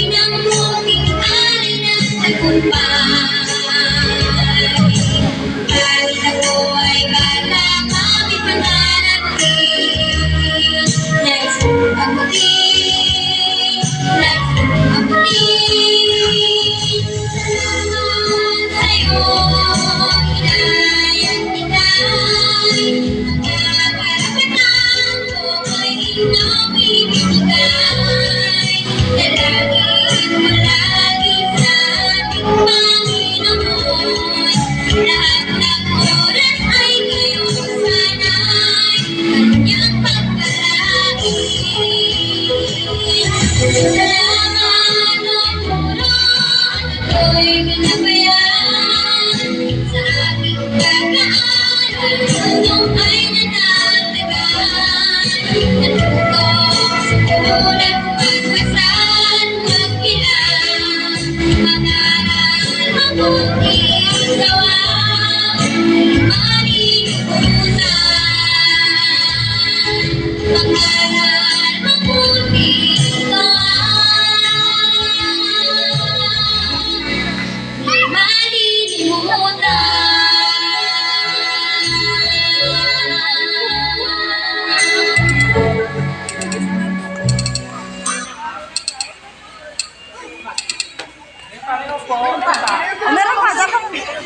ng munting hari ng tagumpay. Kahit ako ay bata, kami pangarap din. Nais kong mabuti, nais kong mabuti. Salamat sa'yo, inayang ika'y mga karapatan ko ay iyong ibibigay. Dalangin mo lagi sa ating Panginoon, lahat ng oras ay iyong sanay, kanyang pagpalain. Salamat o puro at ako'y ginabayan sa aking pag-aaral, tulong ay nanatagan. Natuto sa tulad magbasa at magbilang, mag-aral, mabuti ang gawa, malilimutan. Mag-aral, mabuti ang gawa, di malilimutan. Meron pa, dapat.